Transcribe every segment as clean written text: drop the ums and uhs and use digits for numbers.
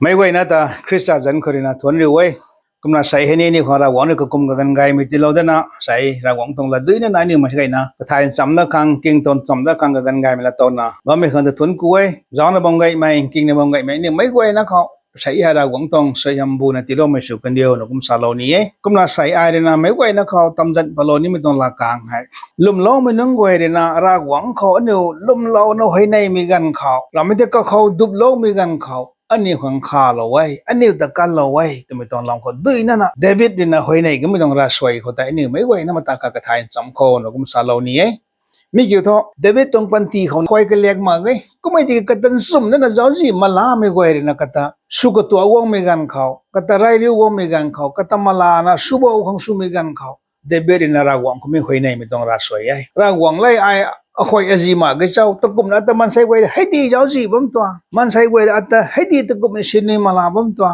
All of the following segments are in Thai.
ไม่ไหวนะแต่คริสต์จันทร์คนนี้นะทนอยู่เว้ยกุมน่ะใส่ให้นี่ของเราหวังนี่ก็กุมกันไงไม่ติดเราเด้อนะใส่เราหวังตรงละด้วยนะนี่ไม่ใช่นะก็ทายจำนักขังกิ่งต้นจำนักขังกันไงไม่ละต้นนะว่าไม่เคยจะทนกูเว้ยย้อนนะบังไงไม่กิ่งนะบังไงไม่นี่ไม่ไหวนะเขาใส่ให้เราหวังตรงใส่ยำบูนะติดเราไม่สุกันเดียวนะกุมสาโลนี้กุมน่ะใส่ไอ้เดนะไม่ไหวนะเขาตำจันปโลนี่ไม่ต้องละกลางให้ลุ่มล้อไม่นึงไหวเดนะเราหวังเขาเนี่ยลุ่มล้อเราให้ในมีกันเขาเราไม่ได้ก็เขาดุบล้อมีกันเขาอันนี้ของข้าเราไว้อันนี้ตะกันเราไว้แต่ไม่ต้องลองเขาด้วยนั่นนะเดวิดเนี่ยนะหอยในก็ไม่ต้องราสวยเขาแต่อันนี้ไม่ไหวนะมาตากระทายสำคัญนะกุมสาโลนี้มีเกี่ยวกับเดวิดตรงปันทีเขาคอยกันเลี้ยงมาไงก็ไม่ดีกันตันสุ่มนั่นนะเจ้าจีมาลาไม่ไหวเลยนะกันตาสุกตัววงไม่กันเขากันตาไรเรียววงไม่กันเขากันตามาลานะสุบเอาของสุไม่กันเขาเดวิดเนี่ยรากวงเขาไม่หอยในไม่ต้องราสวยไอ้รากวงเลยไอ้คอยอาจีมาก็เจ้าตะกุมนะแต่มันใส่ไว้ให้ดีเจ้าจีบังตัวมันใส่ไว้แต่ให้ดีตะกุมเนี่ยชินนี่มาลาบังตัว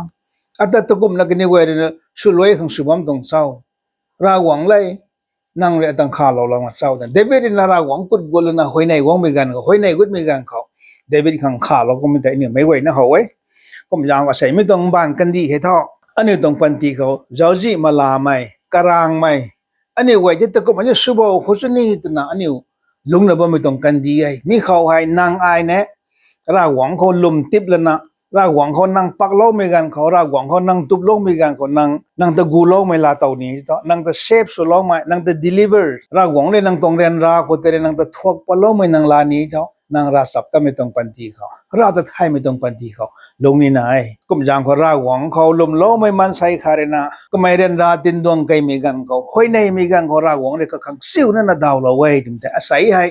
แต่ตะกุมนะก็นี่ไว้เนี่ยสุรวยของสุบัมตรงเจ้ารากวงเลยนั่งเรียตั้งข้าเราลงมาเจ้าแต่เดวิดเนี่ยรากวงกุดกุลนะหอยในวงไม่กันเขาหอยในกุดไม่กันเขาเดวิดขังข้าเราก็ไม่ได้เนี่ยไม่ไหวนะเขาไว้ก็ไม่ยางว่าใส่ไม่ต้องบ้านกันดีให้ท่ออันนี้ต้องปันทีเขาเจ้าจีมาลาไม่กลางไม่อันนี้ไว้ที่ตะกุมอันนี้สุบเอาคนสุนี่ตัวน่ะอันนี้ลุงนะบ่ไม่ต้องกันดีไอ้มีเขาให้นางไอ้เนี่ยรากหวังเขาลุมติบแล้วนะรากหวังเขานั่งปักโลไม่กันเขารากหวังเขานั่งตุบโลไม่กันเขานั่งตะกูโลไม่ลาเต่านี้นั่งตะเซฟสุโลไม่นั่งตะ deliver รากหวังเลยนั่งตรงเรียนราเขาแต่นั่งตะทวกปะโลไม่นั่งลานี้เจ้านั่งราสับก็ไม่ต้องปันทีเขาราตะไทยไม่ต้องปันทีเขาลงนี่นายก็ไม่จางเขารากหวังเขาลุมโลไม่มันใส่คาเรนะก็ไม่เรียนราตินดวงไกมีกันเขาห้อยในมีกันเขารากหวังเลยก็ขังซิวนั่นน่ะดาวเราไว้ถึงแต่อาศัยให้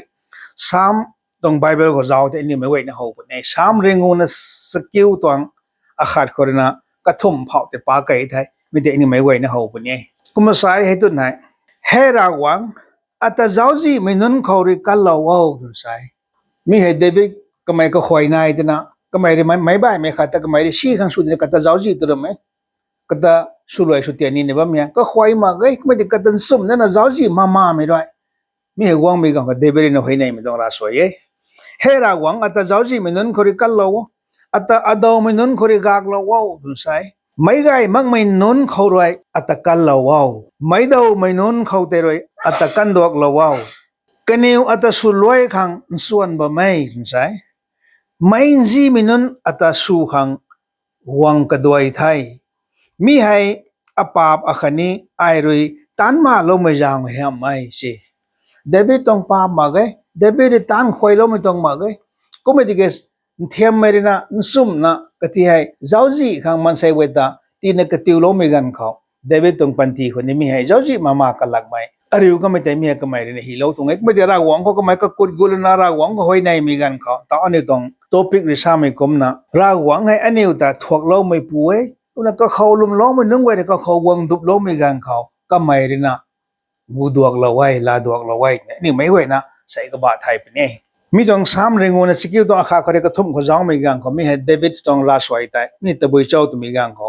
ซ้ำตรงไบเบิลก็เจ้าแต่นี่ไม่ไว้นะเขาปุ่นไอ้ซ้ำเรื่องงูน่ะสกิลตัวอาขาดคนนะกระทุ่มเผาแต่ปาไก่ไทยไม่ได้นี่ไม่ไว้นะเขาปุ่นไงก็มาใส่ให้ตัวไหนให้รากหวังอัตเจ้าจีไม่นุนเขาเรียกกันเราว่าตัวใส่มีเหตุเดบิกก็ไม่ก็คอยนายตัวนะก็ไม่ได้ไม่บ้าไม่ขาดแต่ก็ไม่ได้ชี้ข้างสุดเลยก็ตเจ้าจีตัวไหมก็ตสุรวยสุดเตียนี่เนี่ยว่ามีก็คอยมาเอ้ยไม่ได้ก็ตันสุ่มนั่นนะเจ้าจีมาไม่ได้มีเหตุวังมีกันก็เดบิกเนี่ยหอยในไม่ต้องราสวยเฮรากหวังอัตเจ้าจีไม่นุนเขาเรียกกันเราอัตอดาวไม่นุนเขาเรียกกากเราว่าตัวใส่ไม่ไงมักไม่นุนเขารวยอัตกันเราว่าไม่ดาวไม่นุนเขาเตรวยอัตกันดวกเราว่ากันนิวอัตสุรวยขังส่วนบ่ไม่ใช่ไม่จีมินุนอัตสุขังวังกระดวยไทยมีให้อปาบอคันีไอรุยตันมาลงไม่จางเหี่ยไม่ใช่เดบิตต้องปาบมาเกยเดบิตตันคอยลงไม่ต้องมาเกยก็ไม่ได้เกสเทียมไม่ได้นะซุ่มนะก็ที่ให้เจ้าจีขังมันใส่เวตาที่นักติวลงไม่กันเขาเดบิตต้องปันทีคนนี้มีให้เจ้าจีมากันหลักไม่อะไรก็ไม่ได้มีก็ไม่ได้ฮิโลตรงนี้ไม่ได้รากหวังเขาก็ไม่ก็กุดกุลนารากหวังก็หอยในมีกันเขาแต่อันนี้ต้องตัวพิกหรือสามีกรมนะรากหวังให้อันนี้แต่ถ่วงเราไม่ป่วยแล้วก็เขาลุมล้อไม่นึกไว้แต่ก็เขาวงดุบล้อมีกันเขาก็ไม่ได้นะบูดวกเราไว้ลาดวกเราไว้นี่ไม่ไว้นะใส่กระบะไทยเป็นไงมีต้องซ้ำเรื่องวันสกิลต้องอาคาเขาเรียกทุ่มเขาจ้องมีกันเขามีให้เดวิดต้องลาสวยแต่นี่ตะบุยเจ้าตัวมีกันเขา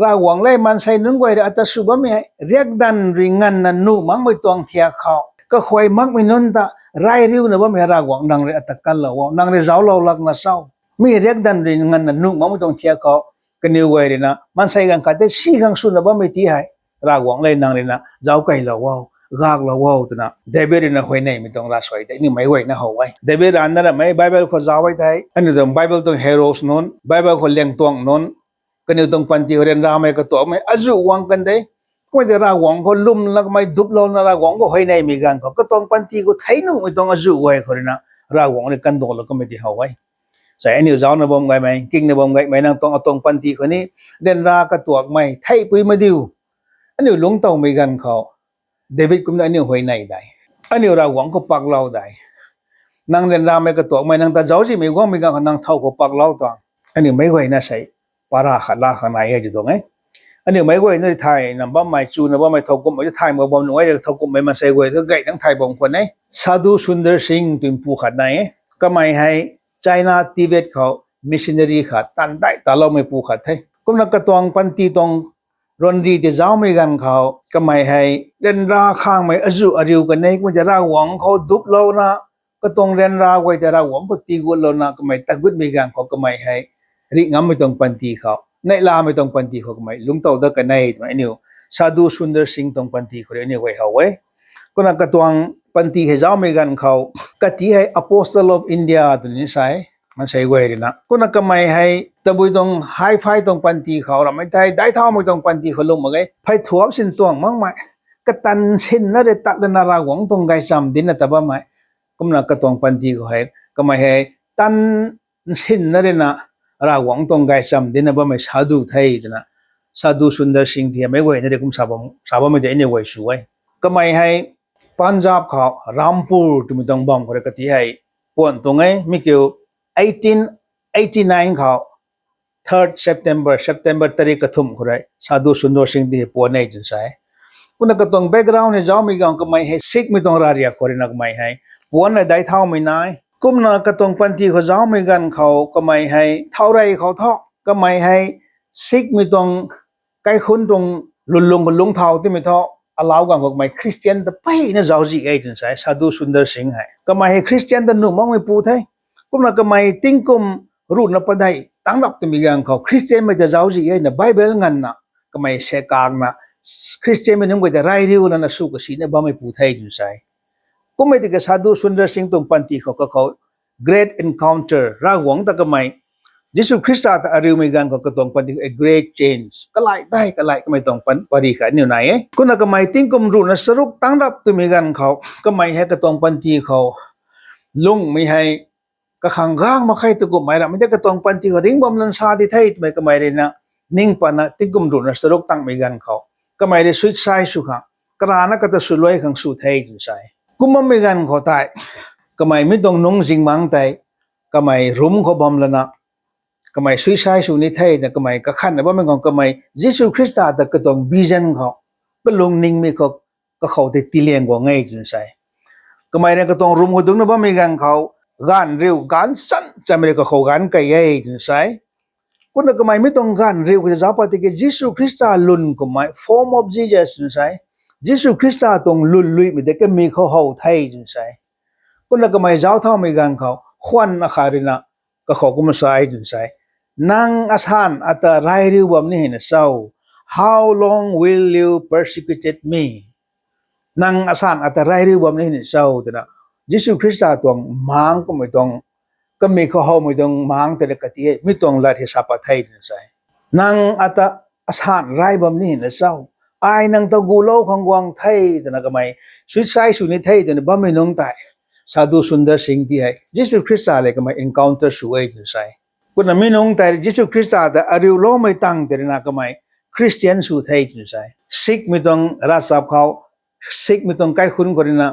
รากหวังเลยมันใส่นึกไว้แต่อัตสุบะไม่เรียกดันริงันนันนูมังไม่ต้องเทียเขาก็คอยมักไม่นุนตาไรริวนะว่าไม่รากหวังนางเรอัตกันเราว่านางเรเจ้าเราลักน่ะเศร้ามีเรียกดันริงันนันนูมังไม่ต้องเทียเขาก็นิวไว้เลยนะมันใส่กันกันแต่สี่ครั้งสุดนะว่าไม่ตีให้รากหวังเลยนางเรนะเจ้าไก่เราว่ากากเราว่าตัวน่ะเดบิดนะหอยในไม่ต้องลาสวยแต่นี่ไม่ไหวนะเขาไว้เดบิดอันนั้นไม่ไบเบิลเขาจ้าไว้ได้อันนี้ต้องไบเบิลต้องฮีโร่นนไบเบิลเขาเลี้ยงตัวงนนก็นี่ต้องปันทีเรียนรามก็ตัวไม่อาจุวังกันได้ก็ไม่ได้รากหวังเขาลุ่มแล้วไม่ดุบล้อนะรากหวังก็หอยในมีกันก็ต้องปันทีก็ไทยนู่ไม่ต้องอาจุไว้เขาเลยนะรากหวังเนี่ยกันตัวแล้วก็ไม่ได้เขาไว้ใส่อันนี้เจ้านะบ่มไงไหมกิ่งนะบ่มไงไหมนั่งต้องเอาตรงปันทีคนนี้เรียนรากระตัวไม่ไทยปุยมาดิวอันนี้หลงต้องมีกันเขาเดวิดกุมได้เนี่ยหอยในได้อันนี้เราหวังก็ปักเราได้นั่งเรียนรามไม่กระตัวไม่นั่งตาเจ้าสิไม่หวังไม่กันนั่งเท่าก็ปักเราตัวอันนี้ไม่ไหวนะใส่ปาราขัดลาขันไหนจะตัวไงอันนี้ไม่ไหวในไทยนำบ้าไม่จูนำบ้าไม่เท่ากุมไม่ไทยมาบ่มหน่วยจะเท่ากุมไม่มาใส่ไหวทั้งไก่ทั้งไทยบ่มคนไหนซาดูสุนเดอร์สิงห์ตุนปูขัดไหนก็ไม่ให้ไชน่าทิเบตเขามิชชันนารีขัดตันได้แต่เราไม่ปูขัดให้กุมนักกระตองปันตีตองรอนดีที่เจ้าไม่กันเขาก็ไม่ให้เดินราข้างไม่อจุอริวกันในก็จะราหวังเขาดุบเรานะก็ต้องเดินราไว้จะราหวังปฏิกุลเรานะก็ไม่ตะกุดไม่กันเขาก็ไม่ให้ริงามไม่ต้องปันทีเขา ในลาไม่ต้องปันตีเขาก็ไม่ลุงโตเด็กกันในไม่เนี่ยซาดูสุนเดอร์สิงห์ต้องปันตีเขาเรียกเนี่ยไว้เขาไว้ก็นักกระทรวงปันตีให้เจ้าไม่กันเขากะที่ให้ Apostle of India ตัวนี้ใช่มันใช่ไว้เลยนะก็นักก็ไม่ให้ตะบุยต้องไฮไฟต้องปันตีเขาเราไม่ได้เท่าไม่ต้องปันตีเขาลงมาไงไพ่ถั่วสินตวงมั่งไหมกตันสินนั่นเด็ตักเดินนาราหวังตรงไกจำดินนะแต่ว่าไม่ก็นักกระทรวงปันตีเขาให้ก็ไม่ให้ตันสินนั่นเด็นะราหวังตรงไกจำดินนะว่าไม่สาธุไทยนะสาธุสุนทรสิงห์ที่ไม่ไว้นั่นเด็กคุ้มสาบไม่ได้เนี่ยไว้ช่วยก็ไม่ให้ปัญจาบเขารามปูร์ที่มีต้องบอมเขาเรียกที่ให้ปวนตรงไงมีเกี่ยว1889เขา 3rd September ตรีกระทุ่มเขาเลยสาธุสุนทรสิงห์ที่ปวนในจุดใช่คุณนักตรงแบ็กกราวน์เนี่ยเจ้ามีการก็ไม่ให้ซิกมีต้องราเรียกเขาเรียกไม่ให้ปวนในได้เท่าไม่นายกุมนักตรงปันทีเขาเจ้ามีกันเขาก็ไม่ให้เท่าไรเขาเท่าก็ไม่ให้ซิกมีต้องใกล้คนตรงลุงเท่าที่ไม่เท่าallowกันก็ไม่คริสเตียนแต่ไปเนี่ยเจ้าจีเอจังใช่สาธุสุนทรสิงห์ให้ก็ไม่ให้คริสเตียนแต่หนุ่มมองไม่พูดให้กุมนักก็ไม่ติ้งกุมรูนนับปะได้ตั้งรับตัวมีกันเขาคริสเตียนไม่จะเจ้าจีเอเนี่ยไบเบิลงันนะก็ไม่เสกางนะคริสเตียนไม่นุ่มก็จะไรริวนั่นนะสู้กับสิ่งเนี่ยบ้าไม่พูดให้จังใช่ก็ไม่ติดกับสาธุสุนทรสิงห์ตรงปันทีเขาก็เขา great encounter ร่างหวังแต่ก็ไม่ยิสุคริสต์แต่อาริวมีกันก็ต้องปันที a great change ก็ไล่ได้ก็ไล่ก็ไม่ต้องปันปริขันอยู่ไหนคุณนักก็ไม่ติ้งกุมรุ่นนะสรุปตั้งรับตัวมีกันเขาก็ไม่ให้ก็ต้องปันทีเขาลุงไม่ให้ก็ขังร่างมาใครตัวกุมไม่ละไม่ได้ก็ต้องปันทีเขาดิ้งบอมลันซาที่ไทยไม่ก็ไม่ได้นะนิ่งปานะติ้งกุมรุ่นนะสรุปตั้งมีกันเขาก็ไม่ได้สุดใช้สุขะกระนั้นก็จะสุดรวยขังสุดไทยอยู่ใช่กุมมีกันเขาตายก็ไม่ต้องนุ่งจิงมังไตก็ไม่รุมเขาบอมละนะก็ไม่สุดใช้สุดนิไทยนะก็ไม่ก็ขันนะว่าไม่กองก็ไม่ยิสุคริสต์แต่ก็ต้องบิจันเขาก็ลงนิ่งมีเขาก็เขาติดตีเลียงกว่าไงอยู่ใช่ก็ไม่เนี่ยก็ต้องรุมเขาตรงนั้นว่ามีกันเขาการเร็วการสั้นจะไม่ได้ก็เขาการไกลใหญ่อยู่ใช่คุณนักก็ไม่ต้องการเร็วก็จะจับปฏิกิริยายิสุคริสต์ลุนก็ไม่ form of Jesus อยู่ใช่ยิสุคริสต์ตรงลุนลุยไม่ได้ก็มีเขาเขาไทยอยู่ใช่คุณนักก็ไม่เจ้าเท่ามีกันเขาควันอาคารินะก็เขาก็มาใส่อยู่ใช่นางอาสานอัตรายริวแบบนี้เห็นเศร้า How long will you persecute me นางอาสานอัตรายริวแบบนี้เห็นเศร้าแต่นะยิสุคริสต์ตรงมังก็ไม่ต้องก็มีเขาเขาไม่ต้องมังแต่ละกติไม่ต้องละที่สัพพะไทยอยู่ใช่นางอัตอาสานไรแบบนี้เห็นเศร้าไอ้นางตะกูโลของกวางไทยแต่นะก็ไม่สุดท้ายสุดในไทยแต่นะบ้าไม่น้องตายสาธุสุนทรสิงห์ที่ให้ยิสุคริสต์เลยก็ไม่ encounter สวยอยู่ใช่คุณน่ะไม่น้องแต่ยิสุคริสต์แต่อาริวโลไม่ตั้งแต่นะก็ไม่คริสเตียนสุดไทยอยู่ใช่ซิกไม่ต้องรักษาเขาซิกไม่ต้องใกล้คุณคนนะ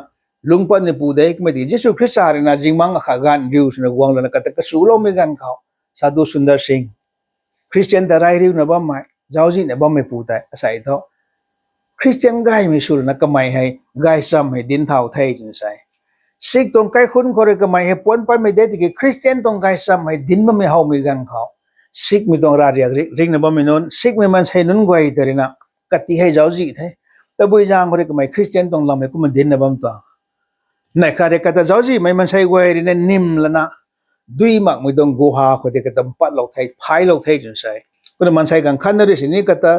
ลุงปนในปูเด็กไม่ดียิสุคริสต์นะจริงมั้งข้ากันริวสุนกวางแล้วนะก็แต่ก็สู้โลไม่กันเขาสาธุสุนทรสิงห์คริสเตียนแต่ไรริวนะบ้าไม่เจ้าจีเนี่ยบ้าไม่ปูแต่ใส่เท่าคริสเตียนไกไม่สู้นะก็ไม่ให้ไกซ้ำให้ดินเท่าไทยอยู่ใช่ซิกตรงใกล้คุณคนก็ไม่ให้ปนไปไม่ได้ที่คริสเตียนตรงใกล้ซ้ำให้ดินมันไม่เฮามีกันเขาซิกไม่ต้องราเรียกริงนะบ่ไม่นนซิกไม่มันใช้นุ่นกวยแต่นะกติให้เจ้าจีเท่แต่บุญยางคนก็ไม่คริสเตียนตรงลำให้กูมันดินนะบ่มตัวในคาเดกตาเจ้าจีไม่มันใช้กวยเนี่ยนิ่มแล้วนะดุยมากไม่ต้องกูหาคนเด็กก็ต้องปัดเราไทยพายเราไทยจนใช่ก็มันใช้กันขันนริสินี่ก็ตา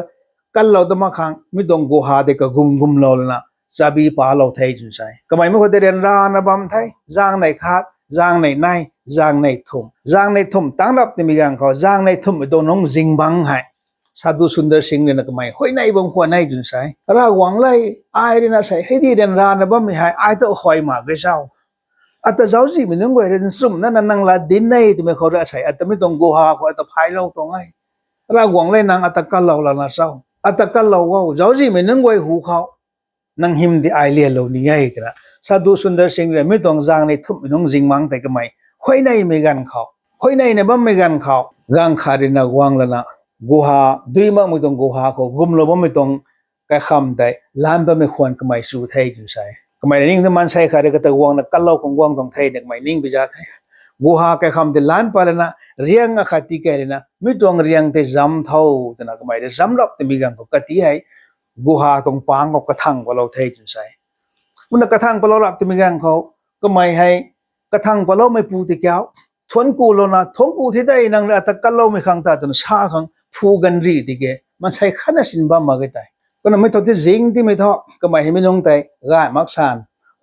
กันเราต้องมาขังไม่ต้องกูหาเด็กก็กุมเราแล้วนะsabi palo thai jun sai kamai mo khoden ra na bam thai jang nai khat jang nai nai jang nai thum tang rap ti mi gang kho jang nai thum do nong jing bang hai sadhu sundar singh ne na kamai hoi nai bong khwa nai jun sai ra wang lai ai ri na sai hedi den ra na bam mi hai ai to khoi ma ge sao ata zau ji mi nang goi ren sum na nang la din nai ti me kho ra sai ata mi tong go ha kho ata phai lo to ngai ra wang lai nang ata kal lo la na sao ata kal lo wa zau ji mi nang goi hu khao nang him di ai lia lo ni ngai kra sadhu sundar singh re mi tong jang nei thup nong jing mang tai ka mai hoi nai me gan khao hoi nai ne bam me gan khao gang khari na wang la na guha dui ma mu tong guha ko gum lo bam me tong ka kham dai lam ba me khwan ka mai su thai ju sai ka mai ning the man sai khari ka ta wang na kal lo kong wang tong thai nek mai ning bi ja thai guha ka kham de lam pa la na riang a khati ka re na mi tong riang te jam thau ta na ka mai de jam lop te mi gang ko ka ti hai guha tong pang ko kathang ko lo thei jun sai mun kathang ko lo rap ti mi gang ko ko mai hai kathang ko lo mai pu ti kyao thon ku lo na thong ku thi dai nang la ta kal lo mi khang ta tun sa khang thu gan ri ti ke man sai khana sin ba ma ge tai ko na mai to ti jing ti mai tho ka mai he mi nong tai ga mak san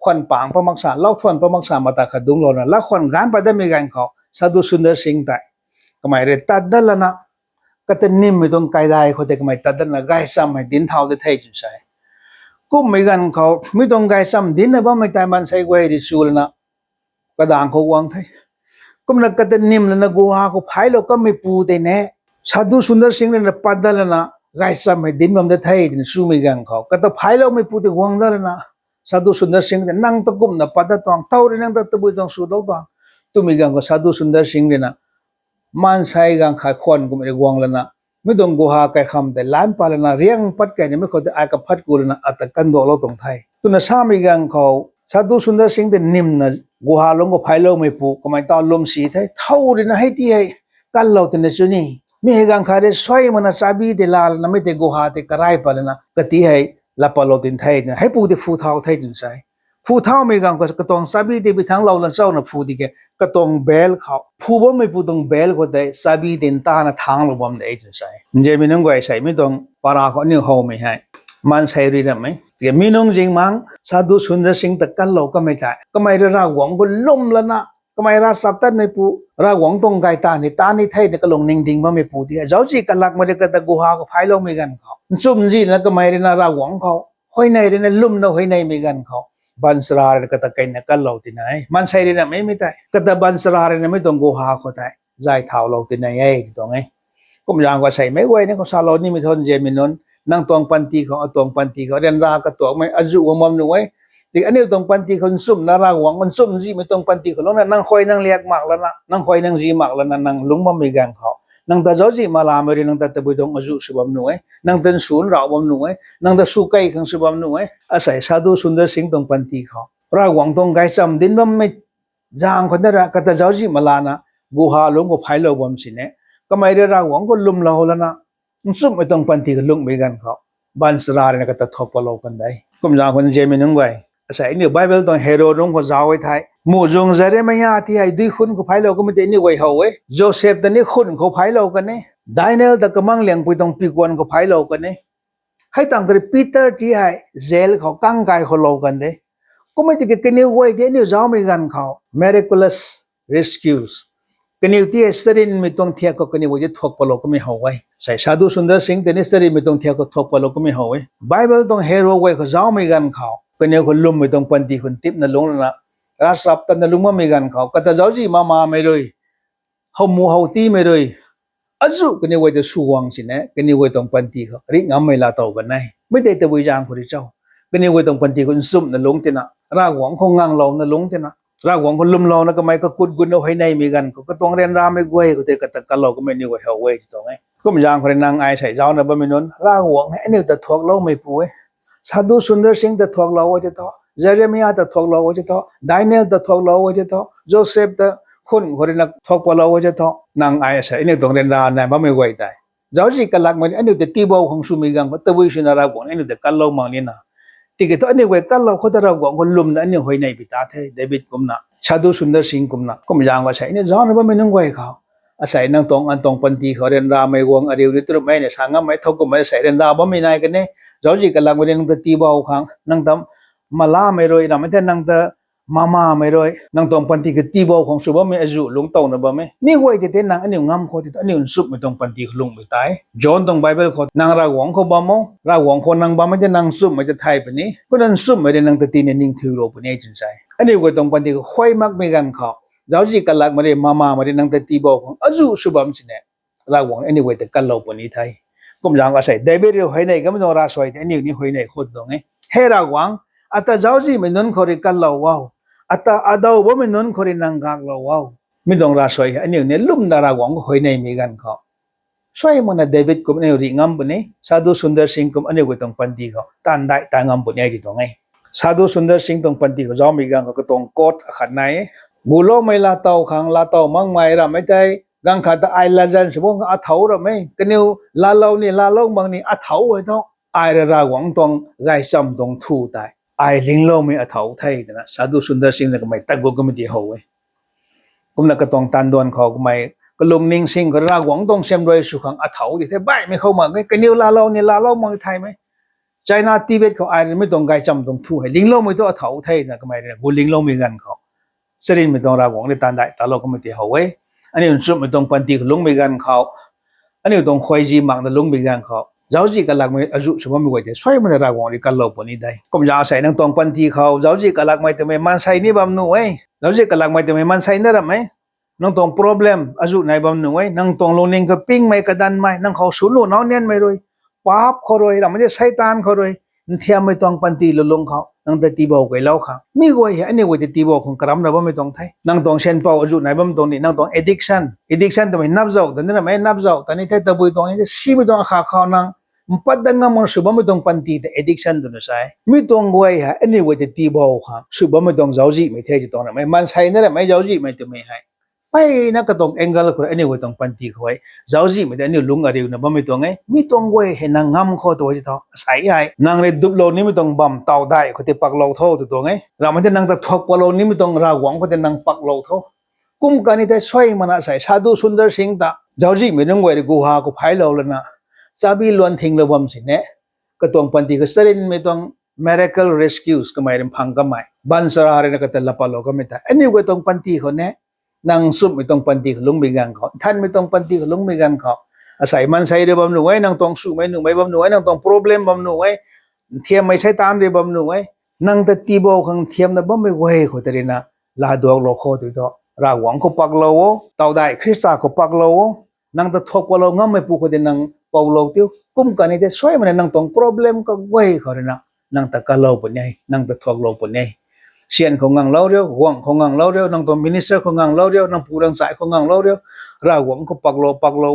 khon pang pa mak san lau thon pa mak san ma ta kha dung lo na la khon gan pa da mi gan kho sadhu sundar singh tai ka mai re ta da la na ka te nim mi tong kai dai kho te ka mai ta da na gai sam mai din thau de thai chu sai ku mi gan kho mi tong gai sam din na ba mai tai man sai gwai ri sul na ka dang kho wang thai kum na ka te nim na guha ko phai lo ka mi pu te ne sadhu sundar singh na pa da la na gai sam mai din bam de thai din su mi gan kho ka ta phai lo mi pu te wang da la na sadhu sundar singh nang ta kum na pa da tong tau ri nang ta tu bu tong su do tong tu mi gan ko sadhu sundar singh na man sai gang kha khon kum re wang la na mi dong guha kai kham de lan pa la na riang pat kai ni mi kho de a ka phat ku na at kan do lo tong thai tu na sa mi gang kho sadhu sundar singh de nim na guha long ko phai lo mi pu ko mai ta lom si thai thau ri na hai ti hai kan lo te ne chu ni mi he gang kha re soi mana chabi de lal na mi te guha te karai pa la na ka ti hai la pa lo tin thai na hai pu de fu thau thai tin sai fu thau mi gang ko ka tong sabi de bi thang lo lan chau na fu di ke ka tong bel khao fu bo mi pu tong bel ko de sabi din ta na thang lo bom de tin sai je mi nong goi sai mi tong para ko ni ho mi hai man sai ri na mai ke mi nong jing mang sadhu sundar singh ta kan lo ka mai tai ka mai ra wong ko lom la na ka mai ra sap tan nei pu ra wong tong gai ta ni thai de ka long ning ding ba mi pu di jau ji ka lak ma de ka ta guha ko phai lo mi gan khao sum ji na ka mai ri na ra wong khao hoi nei ri na lum no hoi nei mi gan khao bansra ka ta kai na kan lo ti nai man sai ri na mai mi tai ka ta bansra ri na mi tong guha ko tai zai thau lo ti nai ai ti tong ai kum yang ko sai mai wei ne ko sa lo ni mi thon je mi non nang tong pan ti ko atong pan ti ko ren ra ka to mai aju wa mom nu ai ti ani tong pan ti kon sum na ra wang kon sum ji mi tong pan ti ko lo na nang khoi nang liak mak la na nang khoi nang ji mak la na nang lung mom mi gang khao nang ta zo ji ma la me ri nang ta bu dong aju su bam nu ai nang ten sun ra bam nu ai nang ta su kai khang su bam nu ai asai sadhu sundar singh tong pan ti khao ra wang tong gai cham din bam me jang ko na ra ka ta zo ji ma la na guha long ko phai lo bam si ne ka mai ra wang ko lum la ho la na sum me tong pan ti ko lung me gan khao ban sra re na ka ta thop pa lo kan dai kum jang ko je mi nang wai asai ni bible tong hero rong ko jaw ai thai mu jong zare ma ya ti hai dui khun ko phai lo ko me te ni wai ho we joseph ta ni khun ko phai lo kan ne daniel ta kamang leng pui tong pi kon ko phai lo kan ne hai tang kri peter ti hai zel kho kang kai kho lo kan de ko me ti ke ni wai de ni jaw mi gan khao miraculous rescues kani ti serin mi tong thia ko kani wo je thok pa lo ko mi ho wai sai sadhu sundar singh te ni serin mi tong thia ko thok pa lo ko mi ho wai bible tong hero wai ko jaw mi gan khao kani ko lum mi tong pan ti khun tip na long na ra sap tan na lung ma mi gan khao ka ta jaw ji ma mai roi hom mu ho ti mai roi aju kani wai de su wang sin ne kani wai tong pan ti kho ri ngam mai la taw kan nai mai te te bui jang khu ri chau kani wai tong pan ti kun sum na long te na ra wang khong ngang lo na long te na ra wang ko lum lo na ka mai ka kut gun no hai nai mi gan ko tong ren ra me goi ko te ka ta ka lo ko me ni ko hau wei to ngai kum jang khore nang ai sai jaw na ba mi non ra wang he ni ta thok lo me pu e sadhu sundar singh ta thok lo wo je to jeremiah ta thok lo wo je to daniel ta thok lo wo je to joseph ta khun khore na thok pa lo wo je to nang ai sai ni tong ren ra na ba me goi tai jaw ji ka lak me ani te ti bo khong su mi gang ko ta wi su na ra wang ani te ka lo mang ni na ti ke to ani we kan lo kho ta ra wang ko lum na ani hoi nei bi ta the david kum na sadhu sundar singh kum na kum yang wa sai ni jaw na ba me nang goi khao asai nang tong an tong pan ti kho ren ra mai wang ariu ri tur mai ne sanga mai thok ko mai sai ren ra ba mi nai ka ne jaw ji ka lak me nang ta ti bo khang nang tam mala mai roi na mai te nang ta mama mai roi nang tong pan ti ke ti bo khong su ba me aju lung tau na ba me mi goi te nang ani ngam kho ti ani un sup me tong pan ti lung mi tai john tong bible kho nang ra wang kho ba mo ra wang kho nang ba ma te nang sup ma te thai pa ni ko nan sup me nang ta ti ne ning thu ro pa ne chin sai ani goi tong pan ti khoi mak me gan kho jaw ji ka lak ma re mama ma re nang ta ti bo khong aju su bam chin ne ra wang ani goi te kan lo pa ni thai kum jang ga sai david ro hoi nei ga mo ra soi te ani ni hoi nei khot dong e he ra wang ata jaw ji me non khori kan lo wow ata adau bo me non khori nang gak lo wow mi dong ra soi ani ne lum na ra wang hoi nei mi gan kho soi mo na david kum ne ri ngam bu ne sadhu sundar singh kum ani goi tong pan ti kho tan dai ta ngam bu ne ji dong ai sadhu sundar singh tong pan ti kho jaw mi gang ko tong kot khat nai bu lo mai la tau khang la tau mang mai ra mai tai gang kha ta ai la jan se bong a thau ra mai keniu la lo ni la lo mang ni a thau hoi tho ai ra wang tong gai cham tong thu tai ai ling lo mi a thau thai na sadhu sundar singh na mai tak go ko mi di ho we kum na ka tong tan don kho ko mai ก็ลงนิ่งซิงก็รากหวังตรงเชียมรวยสุขังอัฐาดิเทใบไม่เข้ามาไงกันนิวลาเรามองไทยไหมใจนาทิเบตเขาไอ้ไม่ต้องไกจำต้องทูให้ลิงโลไม่ต้องอัฐาไทยนะก็ไม่ได้กูลิงโลมีกันเขาสรินไม่ต้องรากหวังในตาได้ตาเราก็ไม่เที่ยวเว้ยอันนี้สุดไม่ต้องปันตีลุงมีกันเขาอันนี้ต้องคอยจีมังแต่ลุงมีกันเขาเจ้าจีกันหลักไม่อายุสมมติว่าจะช่วยมันรากหวังในการเล่าปนนี้ได้ก็ไม่ยาใส่นั่งต้องปันตีเขาเจ้าจีกันหลักไม่แต่ไม่มันใส่นี่บำหนุ่ยเจ้าจีกันหลักไม่แต่ไม่มันใส่นั่นหรือไม่นั่งตรง problem อายุในบำหนุ่ยนั่งตรงลงนิ่งก็ปิ้งไม่กระดันไม่นั่งเขาสูนุ่นน้องเนียนไม่รวยป๊าบเขารวยเราไม่ได้ใช้ตานเขารวยเทียมไม่ต้องปันตีลงเขานั่งแต่ตีบอกไว้แล้วครับมีไว้อันนี้ไว้จะตีบอกของกรรมเราไม่ต้องไทยนั่งตรงเช่นเป้าอายุในบำตรงนี้นั่งตรง addiction ทำไมนับเจ้าแต่นี่ทำไมนับเจ้าแต่นี่แต่ตะบุยตรงนี้ซีไม่ต้องขาเขานั่งมันปัดดังงมันสุบไม่ต้องปันตีแต่ addiction ตัวนี้ใช่ไม่ต้องไว้ฮะอันนี้ไว้จะตีบอกครับสุบไม่ต้องเจ้าจีไม่เท่จะตรงนั้นไม่มันใช่นั่นแหละไม่เจ้าจีไม่ตัวไม่ให้ไปนักก็ต้อง angle คนอันนี้ไว้ต้องปันตีเขาไว้เจ้าจีไม่ได้อันนี้ลุงอะไรอยู่นะบ่ไม่ต้องไงไม่ต้องไว้ให้นางงำเขาตัวที่ท้อใส่ให้นางเลยดุบโลนี้ไม่ต้องบ่มเต่าได้เขาจะปักโลเท่าตัวไงเราไม่ได้นางตะทอกปโลนี้ไม่ต้องราหวังเขาจะนางปักโลเท่ากุมกันนี่ได้ช่วยมันใส่ชาดูสุนทรสิงห์ตาเจ้าจีไม่ต้องไว้กูหากูไผ่เราแล้วนะซาบีล้วนทิ้งระบำสิเนี่ยก็ต้องปันตีก็สรินไม่ต้อง miracle rescues ก็ไม่ได้พังก็ไม่บันสระอะไรนั่นก็แต่ละปโลก็ไม่ได้อันนี้ก็ต้องปันตีเขาเนี่ยนางซุ่มไม่ต้องปันตีขลุงมีกันเขาท่านไม่ต้องปันตีขลุงมีกันเขาอาศัยมันใส่เรือบำหนุ่ยนางต้องสู้ไม่หนุ่มไม่บำหนุ่ยนางต้อง problem บำหนุ่ยเทียมไม่ใช่ตามเรือบำหนุ่ยนางแต่ตีโบขังเทียมนะบ่ไม่ไหวเขาแต่เรนะลาดวงโลโคตัวต่อรากหวังเขาปักโลวเต่าได้คริสต์เขาปักโลวนางแต่ทกปโลงไม่ปูเขาแต่นางเป่าโลเตียวกุ้มกันนี่แต่ช่วยมันนางต้อง problem ก็ไหวเขาเรนะนางแต่กะโลปุ่นใหญ่นางแต่ทกโลปุ่นใหญ่เชียนของงังเล่าเรียวหวังของงังเล่าเรียวนางตัวมินิสเตอร์ของงังเล่าเรียวนางผู้รังสายของงังเล่าเรียวราหวังก็ปักโล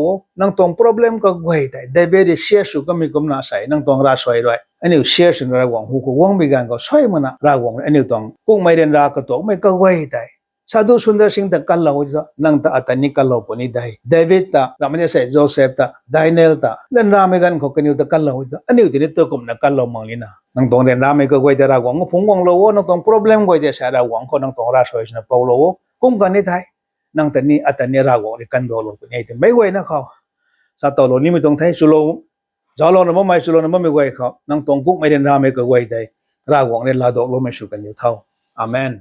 นางตรง problem ก็ไว้แต่ได้เบรีเชียสุก็มีกำลังใส่นางตรงราสวยด้วยอันนี้เชียสุนราหวังหูก็หวังมีกันก็ช่วยมันนะราหวังอันนี้ตรงกุ้งไม่เรียนราก็ตกไม่ก็ไว้แต่ซาดูสุนทรสิงห์ตะกันเล่าจะนางตาอัตนิกันเล่าปนิได้เดวิดตาเราไม่ได้ใส่โจเซฟตาไดเนลตาเล่นราไม่กันเขากันอยู่ตะกันเล่าจะอันนี้ที่นี่ตัวกลุ่มนักกันเล่ามังลีนะนางตรงเรียนราไม่ก็ไว้แต่ราหวังก็พงวังโลวนางตรง problem ไว้แต่สาราหวังก็นางตรงราสวยนะเปาโลกุ้งกันนี่ไทยนางแต่นี่อัตนิราหวังนี่กันโดนปนิได้ไม่ไว้นะเขาซาโตโลนี่ไม่ตรงไทยสุโลจอโลนะไม่สุโลนะไม่ไว้เขานางตรงกุ้งไม่เรียนราไม่ก็ไว้แต่ราหวังเรียนลาดอกโลไม่สุกันอยู่เท่าอาเมน